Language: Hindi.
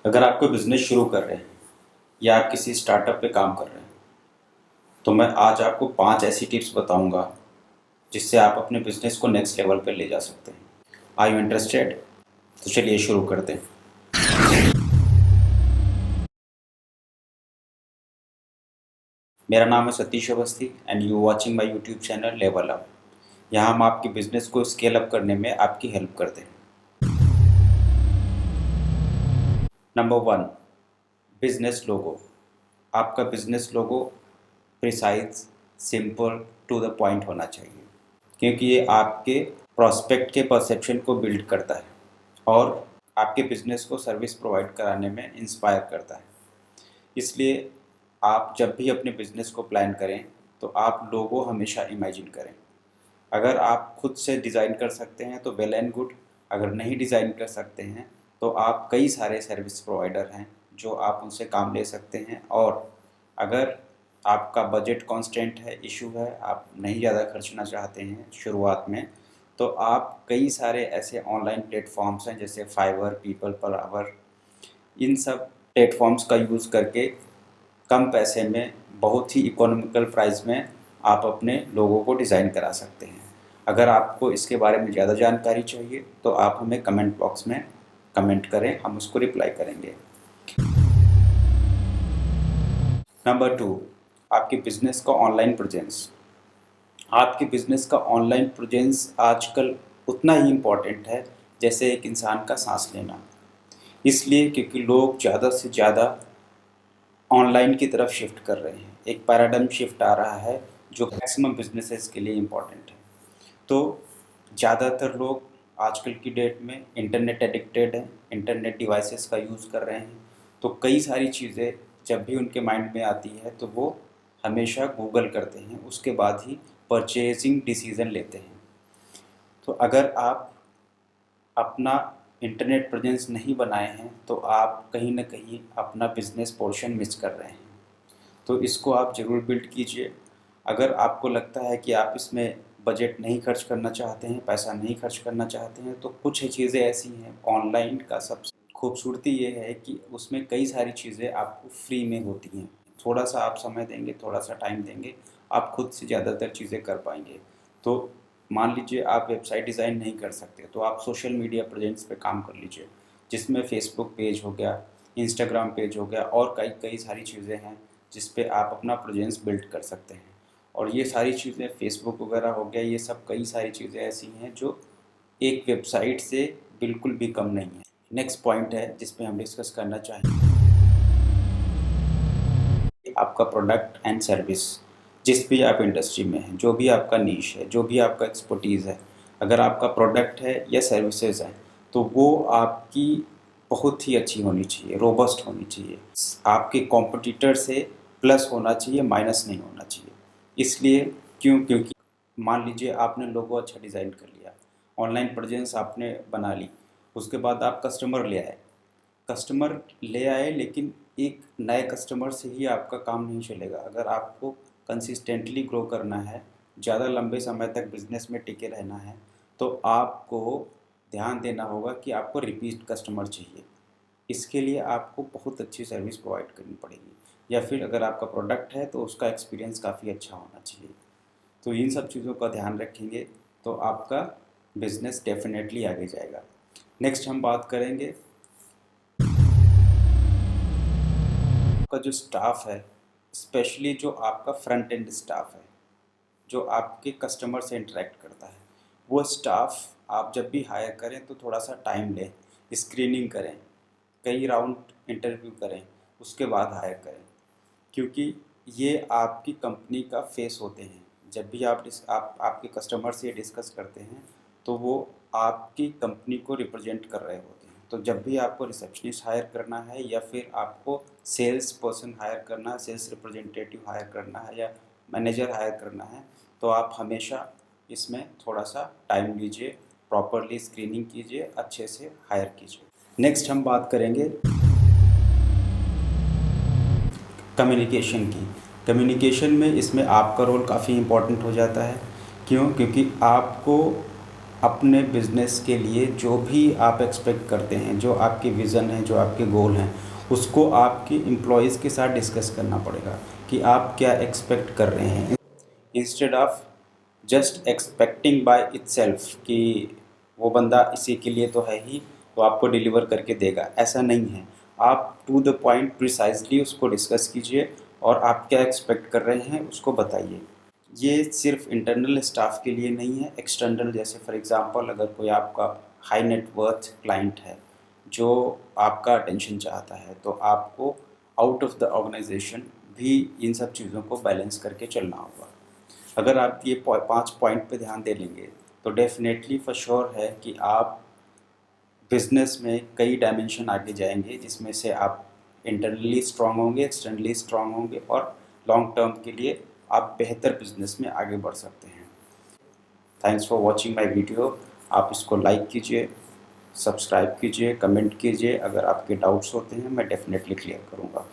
अगर आप कोई बिज़नेस शुरू कर रहे हैं या आप किसी स्टार्टअप पे काम कर रहे हैं तो मैं आज आपको 5 ऐसी टिप्स बताऊंगा जिससे आप अपने बिज़नेस को नेक्स्ट लेवल पे ले जा सकते हैं। Are you interested? तो चलिए शुरू करते हैं। मेरा नाम है Satish Awasthi and you watching my YouTube channel level up. यहाँ हम आपके बिज़नेस को स्केल अप करने में आपकी हेल्प करते हैं। Number 1, business logo. आपका business logo precise, simple, to the point होना चाहिए, क्योंकि ये आपके प्रॉस्पेक्ट के परसेप्शन को बिल्ड करता है और आपके बिज़नेस को सर्विस प्रोवाइड कराने में इंस्पायर करता है। इसलिए आप जब भी अपने बिज़नेस को प्लान करें तो आप लोगो हमेशा इमेजिन करें। अगर आप खुद से डिज़ाइन कर सकते हैं तो वेल एंड गुड, अगर नहीं डिज़ाइन कर सकते हैं तो आप कई सारे सर्विस प्रोवाइडर हैं जो आप उनसे काम ले सकते हैं। और अगर आपका बजट कॉन्स्टेंट है, इशू है, आप नहीं ज़्यादा खर्चना चाहते हैं शुरुआत में, तो आप कई सारे ऐसे ऑनलाइन प्लेटफॉर्म्स हैं जैसे फाइवर, पीपल पर आवर, इन सब प्लेटफॉर्म्स का यूज़ करके कम पैसे में बहुत ही इकोनॉमिकल प्राइस में आप अपने लोगों को डिज़ाइन करा सकते हैं। अगर आपको इसके बारे में ज़्यादा जानकारी चाहिए तो आप हमें कमेंट बॉक्स में कमेंट करें, हम उसको रिप्लाई करेंगे। नंबर 2, आपके बिज़नेस का ऑनलाइन प्रेजेंस। आपके बिज़नेस का ऑनलाइन प्रेजेंस आजकल उतना ही इम्पॉर्टेंट है जैसे एक इंसान का सांस लेना। इसलिए क्योंकि लोग ज़्यादा से ज़्यादा ऑनलाइन की तरफ शिफ्ट कर रहे हैं। एक पैराडाइम शिफ्ट आ रहा है जो मैक्सिमम बिजनेसेस के लिए इम्पॉर्टेंट है। तो ज़्यादातर लोग आजकल की डेट में इंटरनेट एडिक्टेड हैं, इंटरनेट डिवाइसेस का यूज़ कर रहे हैं। तो कई सारी चीज़ें जब भी उनके माइंड में आती है तो वो हमेशा गूगल करते हैं, उसके बाद ही परचेजिंग डिसीज़न लेते हैं। तो अगर आप अपना इंटरनेट प्रेजेंस नहीं बनाए हैं तो आप कहीं ना कहीं अपना बिजनेस पोर्शन मिस कर रहे हैं। तो इसको आप ज़रूर बिल्ड कीजिए। अगर आपको लगता है कि आप इसमें बजट नहीं खर्च करना चाहते हैं, पैसा नहीं खर्च करना चाहते हैं, तो कुछ चीज़ें ऐसी हैं ऑनलाइन का सबसे खूबसूरती ये है कि उसमें कई सारी चीज़ें आपको फ्री में होती हैं। थोड़ा सा आप समय देंगे, थोड़ा सा टाइम देंगे, आप खुद से ज़्यादातर चीज़ें कर पाएंगे। तो मान लीजिए आप वेबसाइट डिज़ाइन नहीं कर सकते तो आप सोशल मीडिया प्रेजेंस पे काम कर लीजिए, जिसमें फेसबुक पेज हो गया, इंस्टाग्राम पेज हो गया और कई कई सारी चीज़ें हैं जिस पे आप अपना प्रेजेंस बिल्ड कर सकते हैं। और ये सारी चीज़ें फेसबुक वगैरह हो गया, ये सब कई सारी चीज़ें ऐसी हैं जो एक वेबसाइट से बिल्कुल भी कम नहीं है। नेक्स्ट पॉइंट है जिस पे हम डिस्कस करना चाहेंगे, आपका प्रोडक्ट एंड सर्विस। जिस भी आप इंडस्ट्री में हैं, जो भी आपका नीश है, जो भी आपका एक्सपर्टीज़ है, अगर आपका प्रोडक्ट है या सर्विसेज है तो वो आपकी बहुत ही अच्छी होनी चाहिए, रोबस्ट होनी चाहिए, आपके कॉम्पिटिटर से प्लस होना चाहिए, माइनस नहीं होना चाहिए। इसलिए क्योंकि मान लीजिए आपने लोगो अच्छा डिज़ाइन कर लिया, ऑनलाइन प्रेजेंस आपने बना ली, उसके बाद आप कस्टमर ले आए, लेकिन एक नए कस्टमर से ही आपका काम नहीं चलेगा। अगर आपको कंसिस्टेंटली ग्रो करना है, ज़्यादा लंबे समय तक बिज़नेस में टिके रहना है, तो आपको ध्यान देना होगा कि आपको रिपीट कस्टमर चाहिए। इसके लिए आपको बहुत अच्छी सर्विस प्रोवाइड करनी पड़ेगी, या फिर अगर आपका प्रोडक्ट है तो उसका एक्सपीरियंस काफ़ी अच्छा होना चाहिए। तो इन सब चीज़ों का ध्यान रखेंगे तो आपका बिज़नेस डेफिनेटली आगे जाएगा। नेक्स्ट हम बात करेंगे आपका जो स्टाफ है, स्पेशली जो आपका फ्रंट एंड स्टाफ है, जो आपके कस्टमर से इंटरेक्ट करता है, वो स्टाफ आप जब भी हायर करें तो थोड़ा सा टाइम लें, स्क्रीनिंग करें, कई राउंड इंटरव्यू करें, उसके बाद हायर करें। क्योंकि ये आपकी कंपनी का फेस होते हैं। जब भी आप आपके कस्टमर से डिस्कस करते हैं तो वो आपकी कंपनी को रिप्रेजेंट कर रहे होते हैं। तो जब भी आपको रिसेप्शनिस्ट हायर करना है या फिर आपको सेल्स पर्सन हायर करना है, सेल्स रिप्रेजेंटेटिव हायर करना है या मैनेजर हायर करना है, तो आप हमेशा इसमें थोड़ा सा टाइम लीजिए, प्रॉपरली स्क्रीनिंग कीजिए, अच्छे से हायर कीजिए। नेक्स्ट हम बात करेंगे कम्युनिकेशन की। कम्युनिकेशन में इसमें आपका रोल काफ़ी इम्पोर्टेंट हो जाता है। क्यों? क्योंकि आपको अपने बिज़नेस के लिए जो भी आप एक्सपेक्ट करते हैं, जो आपकी विज़न है, जो आपके गोल हैं, उसको आपके एम्प्लॉयज़ के साथ डिस्कस करना पड़ेगा कि आप क्या एक्सपेक्ट कर रहे हैं, instead of just expecting by itself कि वो बंदा इसी के लिए तो है ही, वो आपको डिलीवर करके देगा। ऐसा नहीं है। आप टू द पॉइंट प्रिसाइजली उसको डिस्कस कीजिए और आप क्या एक्सपेक्ट कर रहे हैं उसको बताइए। ये सिर्फ इंटरनल स्टाफ के लिए नहीं है, एक्सटर्नल, जैसे फॉर एग्जांपल अगर कोई आपका हाई नेटवर्थ क्लाइंट है जो आपका अटेंशन चाहता है, तो आपको आउट ऑफ द ऑर्गेनाइजेशन भी इन सब चीज़ों को बैलेंस करके चलना होगा। अगर आप ये 5 पॉइंट पे ध्यान दे लेंगे तो डेफिनेटली फॉर श्योर है कि आप बिज़नेस में कई डायमेंशन आगे जाएंगे, जिसमें से आप इंटरनली स्ट्रांग होंगे, एक्सटर्नली स्ट्रांग होंगे और लॉन्ग टर्म के लिए आप बेहतर बिज़नेस में आगे बढ़ सकते हैं। Thanks for watching my video. आप इसको लाइक कीजिए, सब्सक्राइब कीजिए, कमेंट कीजिए। अगर आपके डाउट्स होते हैं मैं डेफिनेटली क्लियर करूँगा।